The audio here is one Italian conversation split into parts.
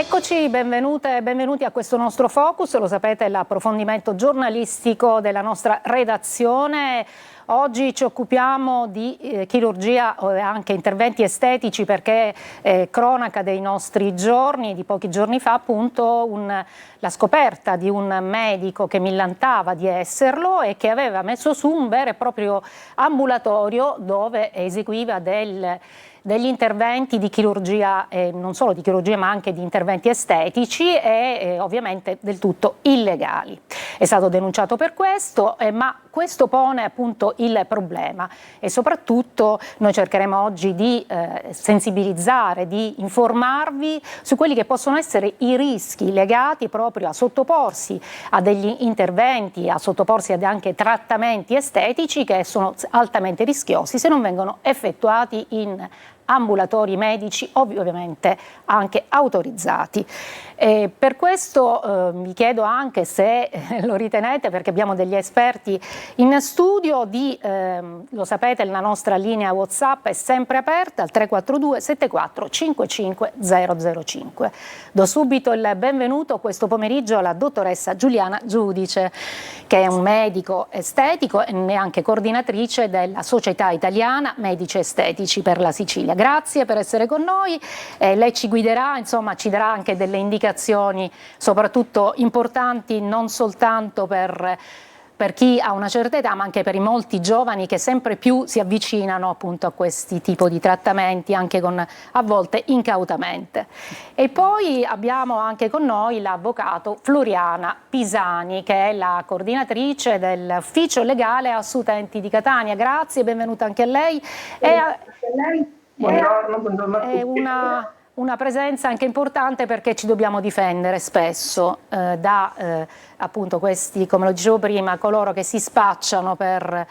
Eccoci, benvenute e benvenuti a questo nostro Focus, lo sapete, l'approfondimento giornalistico della nostra redazione. Oggi ci occupiamo di chirurgia e anche interventi estetici perché cronaca dei nostri giorni, di pochi giorni fa appunto la scoperta di un medico che millantava di esserlo e che aveva messo su un vero e proprio ambulatorio dove eseguiva degli interventi di chirurgia, non solo di chirurgia ma anche di interventi estetici e ovviamente del tutto illegali. È stato denunciato per questo, ma questo pone appunto il problema e soprattutto noi cercheremo oggi di sensibilizzare, di informarvi su quelli che possono essere i rischi legati proprio a sottoporsi a degli interventi, a sottoporsi ad anche trattamenti estetici che sono altamente rischiosi se non vengono effettuati in ambulatori medici ovviamente anche autorizzati. Per questo vi chiedo anche se lo ritenete, perché abbiamo degli esperti in studio, lo sapete, la nostra linea WhatsApp è sempre aperta al 342 74 55 005. Do subito il benvenuto questo pomeriggio alla dottoressa Giuliana Giudice, che è un medico estetico e anche coordinatrice della Società Italiana Medici Estetici per la Sicilia. Grazie per essere con noi, lei ci guiderà, insomma ci darà anche delle indicazioni soprattutto importanti non soltanto per chi ha una certa età ma anche per i molti giovani che sempre più si avvicinano appunto a questi tipi di trattamenti anche con a volte incautamente. E poi abbiamo anche con noi l'avvocato Floriana Pisani che è la coordinatrice dell'ufficio legale a Studenti di Catania. Grazie, benvenuta anche a lei. Buongiorno a tutti. È una presenza anche importante perché ci dobbiamo difendere spesso da appunto questi, come lo dicevo prima, coloro che si spacciano per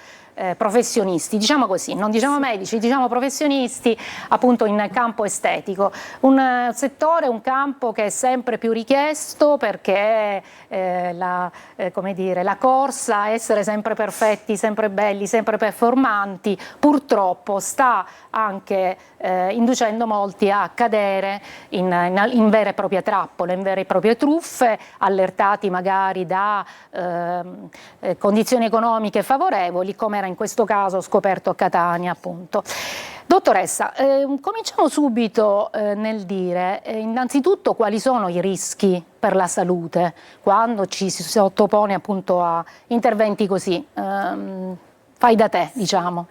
professionisti, diciamo così, non diciamo medici, diciamo professionisti appunto in campo estetico. Un settore, un campo che è sempre più richiesto perché come dire, la corsa a essere sempre perfetti, sempre belli, sempre performanti, purtroppo sta anche inducendo molti a cadere in vere e proprie trappole, in vere e proprie truffe, allertati magari da condizioni economiche favorevoli, come era in questo caso scoperto a Catania appunto. Dottoressa, cominciamo subito nel dire innanzitutto quali sono i rischi per la salute quando ci si sottopone appunto a interventi così, fai da te, diciamo.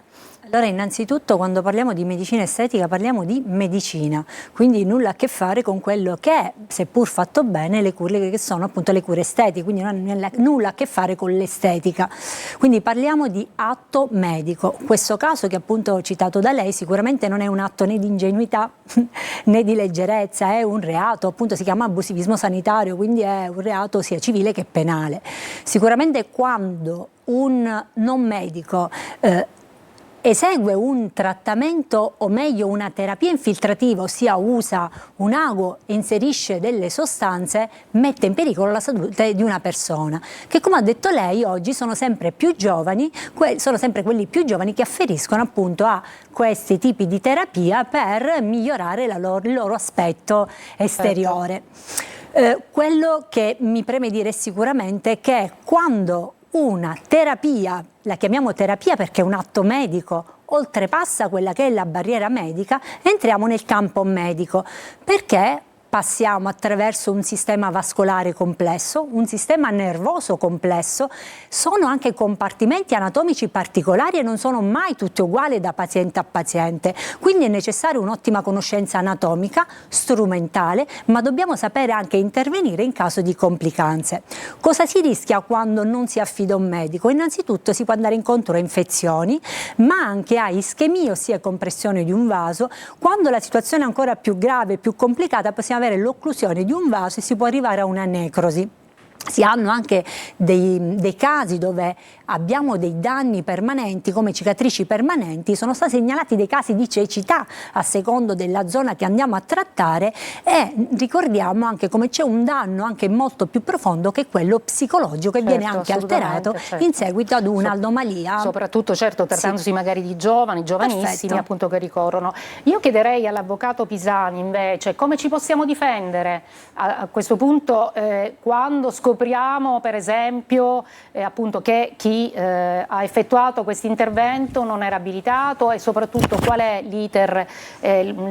Allora, innanzitutto quando parliamo di medicina estetica parliamo di medicina, quindi nulla a che fare con quello che è, seppur fatto bene, le cure che sono appunto le cure estetiche, quindi non ha nulla a che fare con l'estetica. Quindi parliamo di atto medico. Questo caso che appunto ho citato da lei sicuramente non è un atto né di ingenuità né di leggerezza, è un reato, appunto si chiama abusivismo sanitario, quindi è un reato sia civile che penale. Sicuramente quando un non medico esegue un trattamento o meglio una terapia infiltrativa, ossia usa un ago e inserisce delle sostanze, mette in pericolo la salute di una persona che, come ha detto lei, oggi sono sempre più giovani, sono sempre quelli più giovani che afferiscono appunto a questi tipi di terapia per migliorare il loro aspetto esteriore. Quello che mi preme dire sicuramente è che quando una terapia, la chiamiamo terapia perché è un atto medico, oltrepassa quella che è la barriera medica, entriamo nel campo medico perché passiamo attraverso un sistema vascolare complesso, un sistema nervoso complesso, sono anche compartimenti anatomici particolari e non sono mai tutti uguali da paziente a paziente, quindi è necessaria un'ottima conoscenza anatomica, strumentale, ma dobbiamo sapere anche intervenire in caso di complicanze. Cosa si rischia quando non si affida un medico? Innanzitutto si può andare incontro a infezioni, ma anche a ischemia, ossia compressione di un vaso. Quando la situazione è ancora più grave, più complicata, possiamo avere l'occlusione di un vaso e si può arrivare a una necrosi. Si hanno anche dei casi dove abbiamo dei danni permanenti come cicatrici permanenti, sono stati segnalati dei casi di cecità a secondo della zona che andiamo a trattare, e ricordiamo anche come c'è un danno anche molto più profondo che è quello psicologico, che viene anche alterato in seguito ad un'anomalia. Soprattutto trattandosi magari di giovani, giovanissimi appunto che ricorrono. Io chiederei all'avvocato Pisani invece come ci possiamo difendere a questo punto quando scopriamo per esempio appunto che chi ha effettuato questo intervento non era abilitato, e soprattutto qual è l'iter,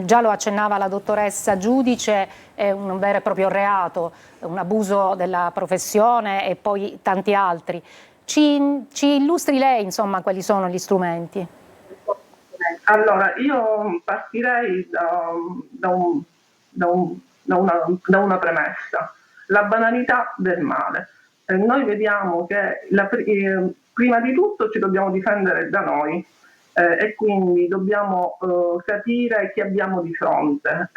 già lo accennava la dottoressa giudice, è un vero e proprio reato, un abuso della professione e poi tanti altri. Ci illustri lei insomma quali sono gli strumenti? Allora, io partirei da una premessa, la banalità del male. Noi vediamo che prima di tutto ci dobbiamo difendere da noi e quindi dobbiamo capire chi abbiamo di fronte,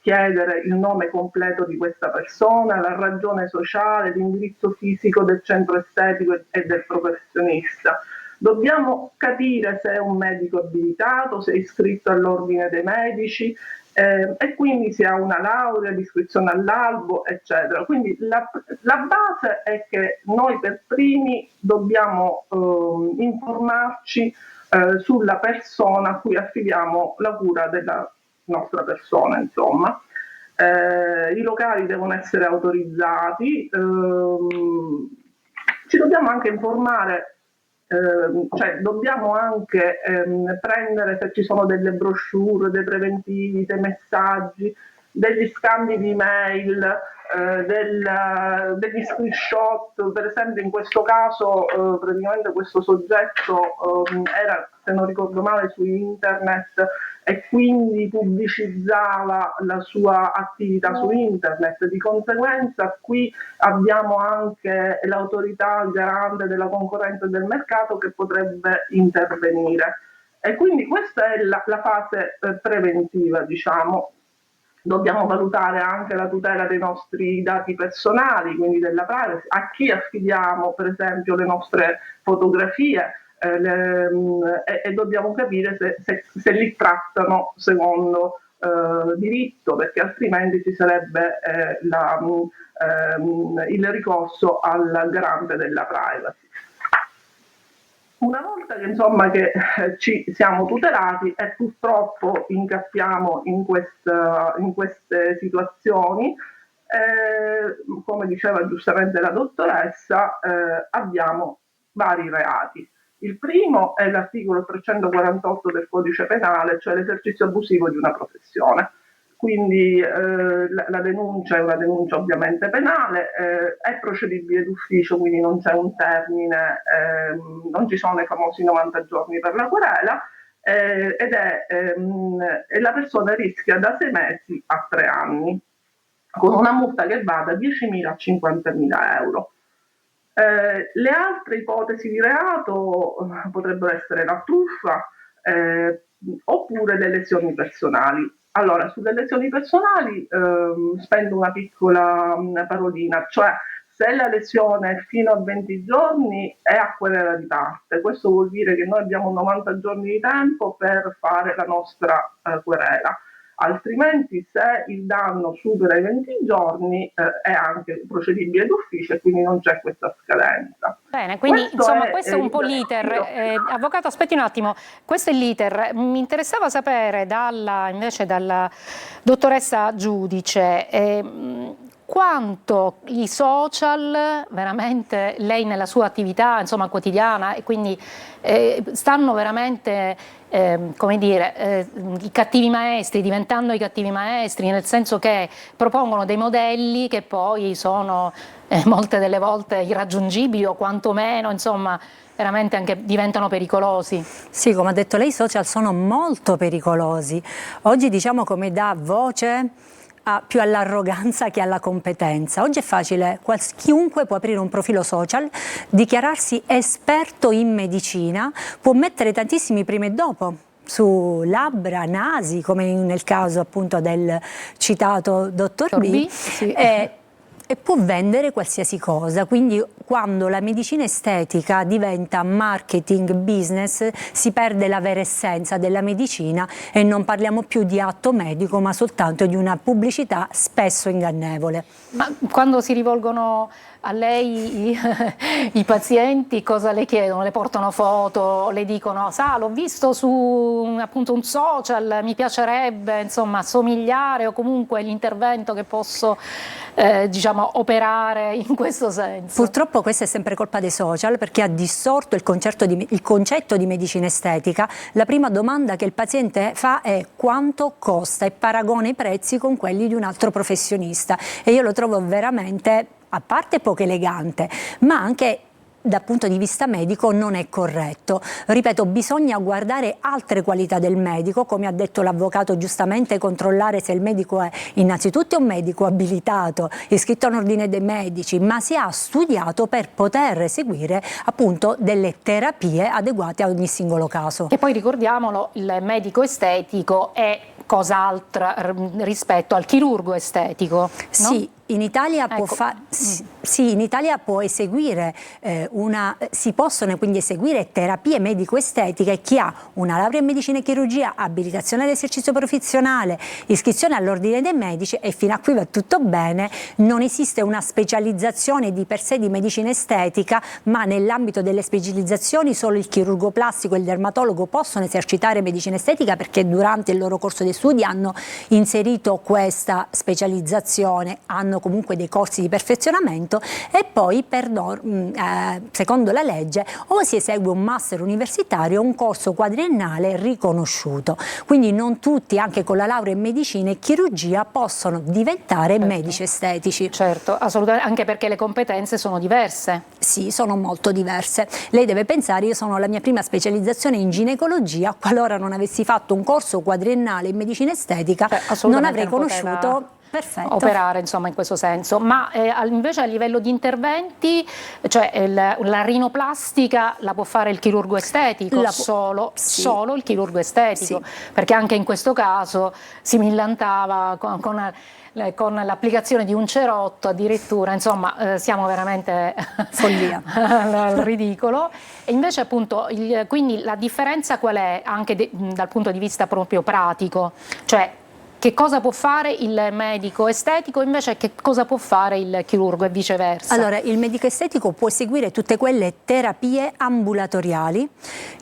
chiedere il nome completo di questa persona, la ragione sociale, l'indirizzo fisico del centro estetico e del professionista. Dobbiamo capire se è un medico abilitato, se è iscritto all'ordine dei medici e quindi se ha una laurea, l'iscrizione all'albo, eccetera. Quindi la base è che noi per primi dobbiamo informarci sulla persona a cui affidiamo la cura della nostra persona, insomma. I locali devono essere autorizzati, ci dobbiamo anche informare. Cioè dobbiamo anche prendere se ci sono delle brochure, dei preventivi, dei messaggi, degli scambi di mail, degli screenshot. Per esempio in questo caso praticamente questo soggetto era, se non ricordo male, su internet e quindi pubblicizzava la sua attività su internet. Di conseguenza qui abbiamo anche l'autorità garante della concorrenza e del mercato che potrebbe intervenire. E quindi questa è la fase preventiva, diciamo. Dobbiamo valutare anche la tutela dei nostri dati personali, quindi della privacy, a chi affidiamo per esempio le nostre fotografie, e dobbiamo capire se li trattano secondo diritto, perché altrimenti ci sarebbe il ricorso al garante della privacy. Una volta che insomma che ci siamo tutelati e purtroppo incappiamo in queste situazioni, come diceva giustamente la dottoressa, abbiamo vari reati. Il primo è l'articolo 348 del codice penale, cioè l'esercizio abusivo di una professione. Quindi la denuncia è una denuncia ovviamente penale, è procedibile d'ufficio, quindi non c'è un termine, non ci sono i famosi 90 giorni per la querela, e la persona rischia da 6 mesi a 3 anni, con una multa che va da 10.000 a 50.000 euro. Le altre ipotesi di reato potrebbero essere la truffa oppure le lesioni personali. Allora, sulle lesioni personali spendo una piccola parolina, cioè se la lesione è fino a 20 giorni è a querela di parte. Questo vuol dire che noi abbiamo 90 giorni di tempo per fare la nostra querela. Altrimenti se il danno supera i 20 giorni è anche procedibile d'ufficio e quindi non c'è questa scadenza. Bene, quindi questo è un po' l'iter. Avvocato, aspetti un attimo, questo è l'iter. Mi interessava sapere invece dalla dottoressa giudice quanto i social, veramente lei nella sua attività insomma quotidiana, e quindi stanno veramente come dire, i cattivi maestri, diventando i cattivi maestri, nel senso che propongono dei modelli che poi sono molte delle volte irraggiungibili o quantomeno insomma veramente anche diventano pericolosi. Sì, come ha detto lei, i social sono molto pericolosi. Oggi diciamo come dà voce più all'arroganza che alla competenza. Oggi è facile, chiunque può aprire un profilo social, dichiararsi esperto in medicina, può mettere tantissimi prima e dopo su labbra, nasi, come nel caso appunto del citato dottor B. Sì. e può vendere qualsiasi cosa, quindi quando la medicina estetica diventa marketing, business, si perde la vera essenza della medicina e non parliamo più di atto medico ma soltanto di una pubblicità spesso ingannevole. Ma quando si rivolgono a lei i pazienti cosa le chiedono? Le portano foto, le dicono sa l'ho visto su appunto un social, mi piacerebbe insomma somigliare o comunque l'intervento che posso diciamo operare in questo senso? Purtroppo questa è sempre colpa dei social perché ha distorto il concetto di medicina estetica. La prima domanda che il paziente fa è quanto costa e paragona i prezzi con quelli di un altro professionista e io lo trovo veramente, a parte poco elegante, ma anche dal punto di vista medico non è corretto. Ripeto, bisogna guardare altre qualità del medico, come ha detto l'avvocato giustamente, controllare se il medico è innanzitutto un medico abilitato, iscritto a un ordine dei medici, ma si ha studiato per poter eseguire appunto delle terapie adeguate a ogni singolo caso. E poi ricordiamolo, il medico estetico è cosa altra rispetto al chirurgo estetico, no? Sì. In Italia, ecco. in Italia può eseguire si possono quindi eseguire terapie medico-estetiche chi ha una laurea in medicina e chirurgia, abilitazione all'esercizio professionale, iscrizione all'ordine dei medici e fino a qui va tutto bene. Non esiste una specializzazione di per sé di medicina estetica, ma nell'ambito delle specializzazioni solo il chirurgo plastico e il dermatologo possono esercitare medicina estetica perché durante il loro corso di studi hanno inserito questa specializzazione, hanno comunque dei corsi di perfezionamento e poi secondo la legge o si esegue un master universitario o un corso quadriennale riconosciuto. Quindi non tutti, anche con la laurea in medicina e chirurgia, possono diventare medici estetici. Certo, assolutamente, anche perché le competenze sono diverse. Sì, sono molto diverse. Lei deve pensare, io sono la mia prima specializzazione in ginecologia, qualora non avessi fatto un corso quadriennale in medicina estetica non avrei conosciuto. Perfetto. Operare insomma in questo senso, ma invece a livello di interventi, cioè la rinoplastica la può fare il chirurgo estetico, solo il chirurgo estetico, perché anche in questo caso si millantava con l'applicazione di un cerotto addirittura, insomma siamo veramente follia al ridicolo. E invece appunto quindi la differenza qual è anche dal punto di vista proprio pratico, cioè che cosa può fare il medico estetico invece che cosa può fare il chirurgo e viceversa? Allora, il medico estetico può seguire tutte quelle terapie ambulatoriali.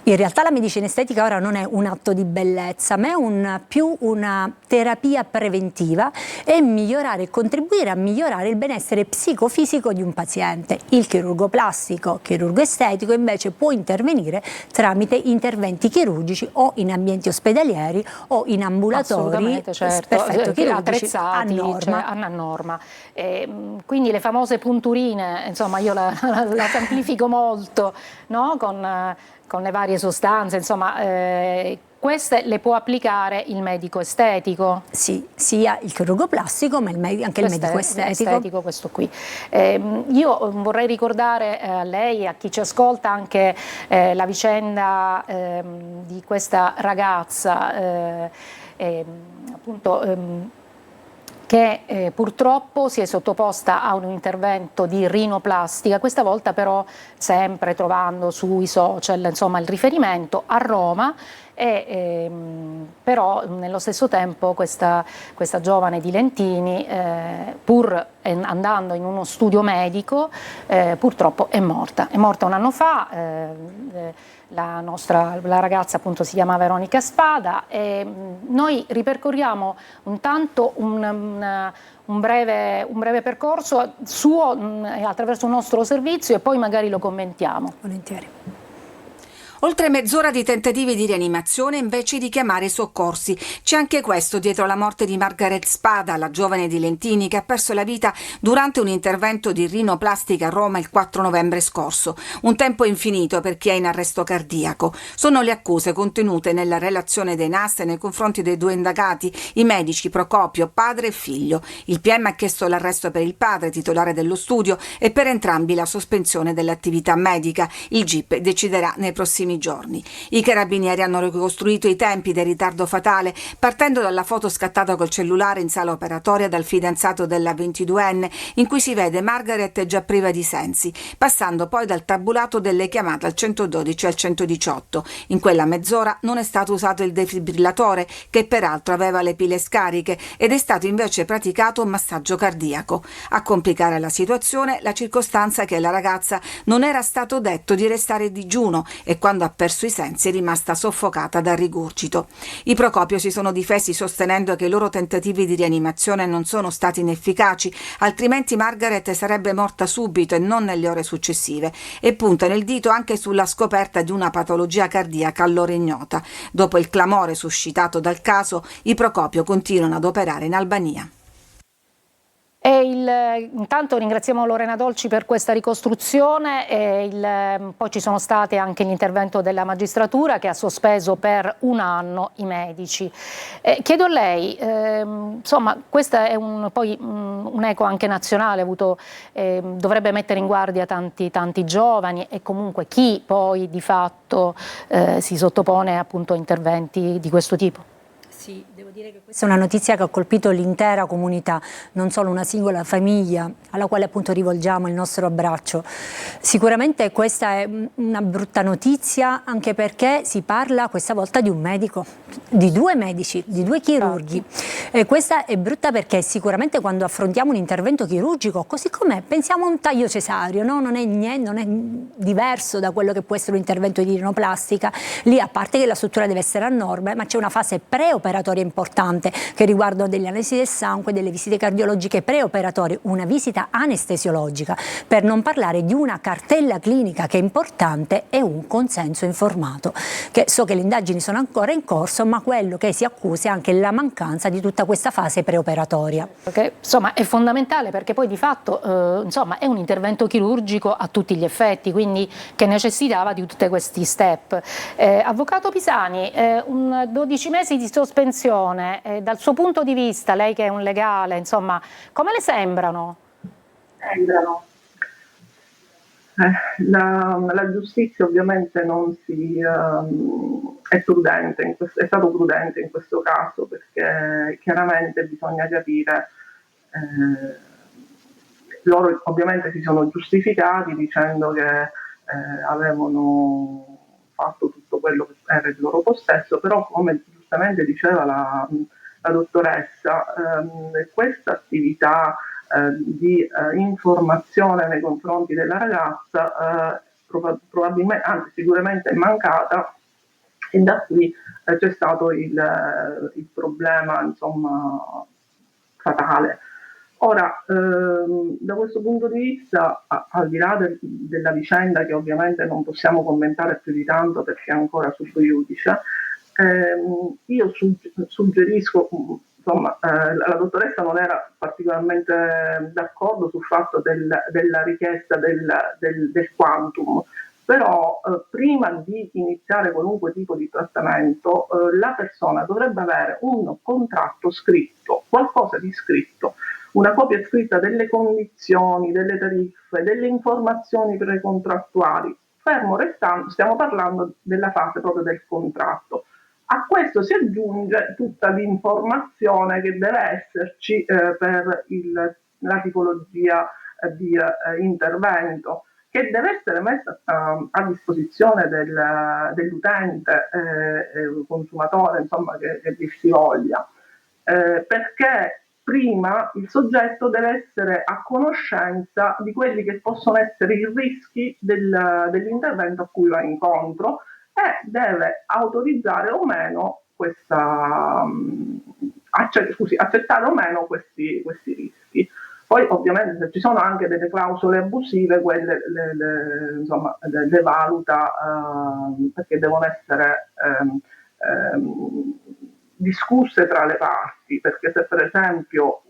In realtà la medicina estetica ora non è un atto di bellezza, ma è più una terapia preventiva e contribuire a migliorare il benessere psicofisico di un paziente. Il chirurgo plastico, chirurgo estetico invece può intervenire tramite interventi chirurgici o in ambienti ospedalieri o in ambulatori. Perfetto, attrezzati, a norma. Quindi le famose punturine, insomma io la semplifico molto, no? Con le varie sostanze, insomma queste le può applicare il medico estetico? Sì, sia il chirurgo plastico ma anche il medico estetico. Questo qui. Io vorrei ricordare a lei e a chi ci ascolta anche la vicenda di questa ragazza appunto che purtroppo si è sottoposta a un intervento di rinoplastica, questa volta però sempre trovando sui social insomma il riferimento a Roma però nello stesso tempo questa giovane di Lentini pur andando in uno studio medico purtroppo è morta un anno fa. La ragazza appunto si chiama Veronica Spada e noi ripercorriamo intanto un breve percorso suo attraverso un nostro servizio e poi magari lo commentiamo. Volentieri. Oltre mezz'ora di tentativi di rianimazione invece di chiamare i soccorsi. C'è anche questo dietro la morte di Margaret Spada, la giovane di Lentini che ha perso la vita durante un intervento di rinoplastica a Roma il 4 novembre scorso. Un tempo infinito per chi è in arresto cardiaco. Sono le accuse contenute nella relazione dei NAS nei confronti dei due indagati, i medici Procopio, padre e figlio. Il PM ha chiesto l'arresto per il padre, titolare dello studio, e per entrambi la sospensione dell'attività medica. Il GIP deciderà nei prossimi alcuni giorni. I carabinieri hanno ricostruito i tempi del ritardo fatale partendo dalla foto scattata col cellulare in sala operatoria dal fidanzato della 22enne in cui si vede Margaret già priva di sensi, passando poi dal tabulato delle chiamate al 112 e al 118. In quella mezz'ora non è stato usato il defibrillatore, che peraltro aveva le pile scariche, ed è stato invece praticato un massaggio cardiaco. A complicare la situazione la circostanza che la ragazza non era stato detto di restare digiuno e quando ha perso i sensi è rimasta soffocata dal rigurgito. I Procopio si sono difesi sostenendo che i loro tentativi di rianimazione non sono stati inefficaci, altrimenti Margaret sarebbe morta subito e non nelle ore successive, e puntano il dito anche sulla scoperta di una patologia cardiaca allora ignota. Dopo il clamore suscitato dal caso, i Procopio continuano ad operare in Albania. Intanto ringraziamo Lorena Dolci per questa ricostruzione poi ci sono stati anche l'intervento della magistratura che ha sospeso per un anno i medici. Chiedo a lei, insomma, questa è un eco anche nazionale, dovrebbe mettere in guardia tanti giovani e comunque chi poi di fatto si sottopone appunto a interventi di questo tipo. Sì, devo dire che questa è una notizia che ha colpito l'intera comunità, non solo una singola famiglia alla quale appunto rivolgiamo il nostro abbraccio. Sicuramente questa è una brutta notizia anche perché si parla questa volta di un medico, di due medici, di due chirurghi. E questa è brutta perché sicuramente quando affrontiamo un intervento chirurgico, così come pensiamo a un taglio cesareo, no? Non è diverso da quello che può essere un intervento di rinoplastica. Lì, a parte che la struttura deve essere a norma, ma c'è una fase preoperatoria importante che riguardano delle analisi del sangue, delle visite cardiologiche preoperatorie, una visita anestesiologica, per non parlare di una cartella clinica che è importante e un consenso informato. Che so che le indagini sono ancora in corso, ma quello che si accusa è anche la mancanza di tutta questa fase preoperatoria. Perché, insomma, è fondamentale perché poi di fatto insomma, è un intervento chirurgico a tutti gli effetti, quindi che necessitava di tutti questi step. Avvocato Pisani, 12 mesi di sospensione, dal suo punto di vista, lei che è un legale, insomma, come le sembrano? La giustizia ovviamente non è prudente, è stato prudente in questo caso perché chiaramente bisogna capire, loro ovviamente si sono giustificati dicendo che avevano fatto tutto quello che era il loro possesso, però come giustamente diceva la dottoressa, questa attività di informazione nei confronti della ragazza probabilmente, anzi sicuramente è mancata, e da qui c'è stato il problema, insomma, fatale. Ora, da questo punto di vista, al di là della vicenda che ovviamente non possiamo commentare più di tanto perché è ancora sotto giudice, io suggerisco, insomma, la dottoressa non era particolarmente d'accordo sul fatto della richiesta del quantum, però prima di iniziare qualunque tipo di trattamento la persona dovrebbe avere un contratto scritto, qualcosa di scritto, una copia scritta delle condizioni, delle tariffe, delle informazioni precontrattuali. Fermo restando, stiamo parlando della fase proprio del contratto. A questo si aggiunge tutta l'informazione che deve esserci per la tipologia di intervento, che deve essere messa a disposizione dell'utente, consumatore, insomma, che dir si voglia, perché prima il soggetto deve essere a conoscenza di quelli che possono essere i rischi dell'intervento a cui va incontro e deve autorizzare o meno accettare o meno questi rischi. Poi ovviamente se ci sono anche delle clausole abusive, quelle insomma, le valuta perché devono essere discusse tra le parti, perché se per esempio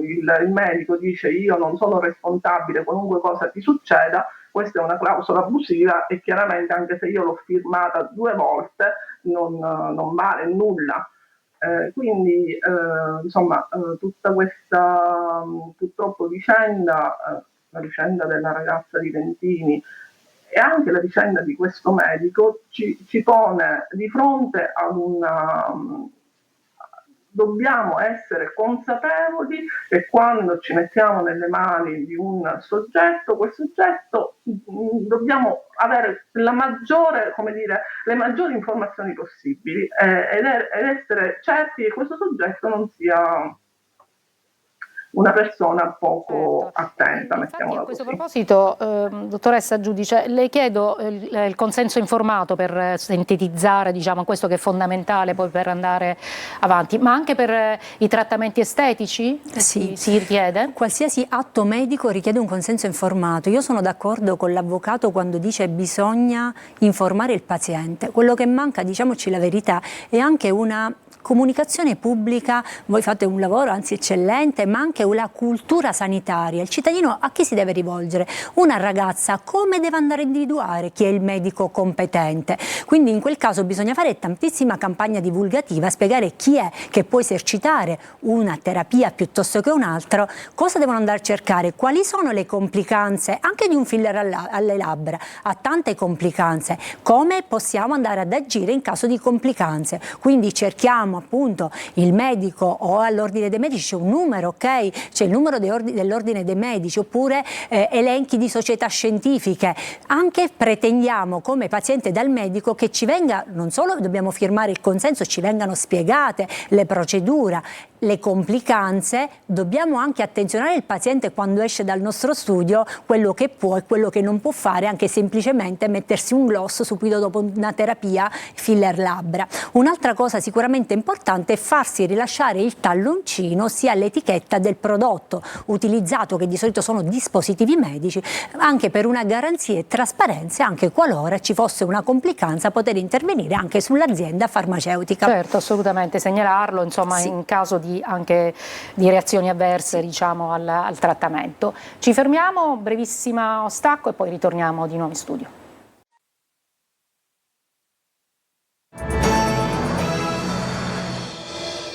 il medico dice io non sono responsabile qualunque cosa ti succeda, questa è una clausola abusiva e chiaramente anche se io l'ho firmata 2 volte non vale nulla. Quindi insomma tutta questa purtroppo vicenda, la vicenda della ragazza di Lentini E anche la vicenda di questo medico ci pone di fronte ad dobbiamo essere consapevoli che quando ci mettiamo nelle mani di un soggetto, quel soggetto dobbiamo avere le maggiori informazioni possibili ed essere certi che questo soggetto non sia una persona poco attenta, mettiamola a questo così. proposito, dottoressa giudice, le chiedo il consenso informato per sintetizzare, diciamo, questo che è fondamentale poi per andare avanti, ma anche per i trattamenti estetici Sì. si richiede? Qualsiasi atto medico richiede un consenso informato. Io sono d'accordo con l'avvocato quando dice bisogna informare il paziente. Quello che manca, diciamoci la verità, è anche una comunicazione pubblica. Voi fate un lavoro anzi eccellente, ma anche una cultura sanitaria. Il cittadino a chi si deve rivolgere? Una ragazza come deve andare a individuare chi è il medico competente? Quindi in quel caso bisogna fare tantissima campagna divulgativa, spiegare chi è che può esercitare una terapia piuttosto che un altro, cosa devono andare a cercare, quali sono le complicanze anche di un filler alle labbra, ha tante complicanze, come possiamo andare ad agire in caso di complicanze. Quindi cerchiamo appunto il medico, o all'ordine dei medici c'è un numero, ok? C'è il numero dell'ordine dei medici, oppure elenchi di società scientifiche. Anche pretendiamo come paziente dal medico che ci venga, non solo dobbiamo firmare il consenso, ci vengano spiegate le procedure, le complicanze, dobbiamo anche attenzionare il paziente quando esce dal nostro studio, quello che può e quello che non può fare, anche semplicemente mettersi un gloss subito dopo una terapia filler labbra. Un'altra cosa sicuramente importante è farsi rilasciare il talloncino, sia l'etichetta del prodotto utilizzato, che di solito sono dispositivi medici, anche per una garanzia e trasparenza, anche qualora ci fosse una complicanza, poter intervenire anche sull'azienda farmaceutica. Certo, assolutamente, segnalarlo, insomma, sì, in caso anche di reazioni avverse, diciamo, al trattamento. Ci fermiamo, brevissimo stacco e poi ritorniamo di nuovo in studio.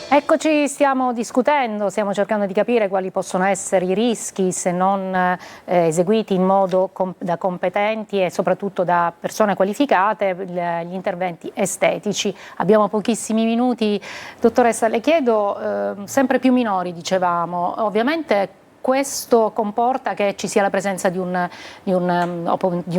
Eccoci, stiamo discutendo, stiamo cercando di capire quali possono essere i rischi se non eseguiti in modo da competenti e soprattutto da persone qualificate, gli interventi estetici. Abbiamo pochissimi minuti. Dottoressa, le chiedo, sempre più minori dicevamo, ovviamente questo comporta che ci sia la presenza di un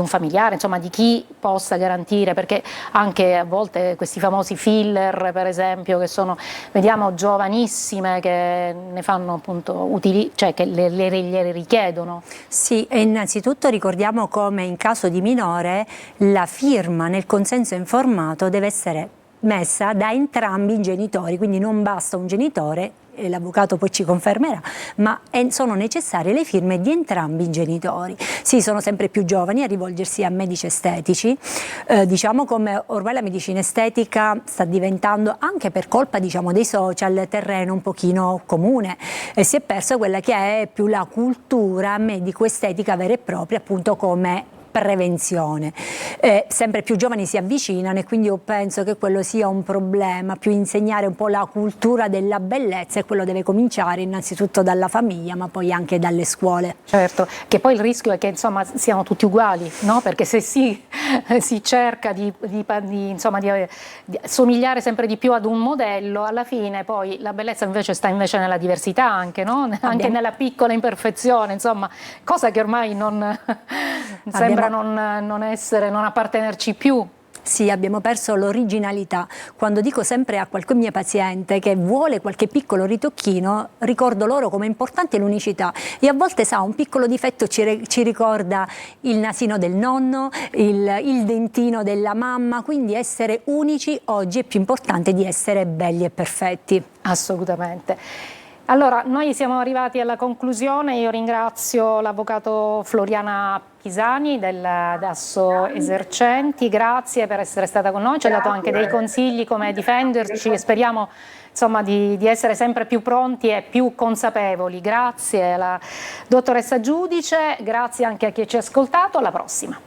familiare, insomma di chi possa garantire, perché anche a volte questi famosi filler, per esempio, che sono, vediamo, giovanissime che ne fanno appunto utili, cioè che le richiedono. Sì, e innanzitutto ricordiamo come in caso di minore la firma nel consenso informato deve essere messa da entrambi i genitori, quindi non basta un genitore, e l'avvocato poi ci confermerà, ma sono necessarie le firme di entrambi i genitori. Sì, sono sempre più giovani a rivolgersi a medici estetici, diciamo come ormai la medicina estetica sta diventando, anche per colpa, diciamo, dei social, terreno un pochino comune, e si è persa quella che è più la cultura medico-estetica vera e propria, appunto come prevenzione. Sempre più giovani si avvicinano e quindi io penso che quello sia un problema, più insegnare un po' la cultura della bellezza, e quello deve cominciare innanzitutto dalla famiglia, ma poi anche dalle scuole. Certo, che poi il rischio è che insomma siano tutti uguali, no? Perché se si cerca di somigliare sempre di più ad un modello, alla fine poi la bellezza invece sta nella diversità anche, no? Anche nella piccola imperfezione, insomma, cosa che ormai sembra non appartenerci più. Sì, abbiamo perso l'originalità. Quando dico sempre a qualche mio paziente che vuole qualche piccolo ritocchino, ricordo loro come è importante l'unicità, e a volte un piccolo difetto ci ricorda il nasino del nonno, il dentino della mamma, quindi essere unici oggi è più importante di essere belli e perfetti. Assolutamente. Allora, noi siamo arrivati alla conclusione. Io ringrazio l'avvocato Floriana Pisani del Dasso Esercenti, grazie per essere stata con noi, ci ha dato anche dei consigli come difenderci e speriamo insomma di essere sempre più pronti e più consapevoli. Grazie alla dottoressa giudice, grazie anche a chi ci ha ascoltato, alla prossima.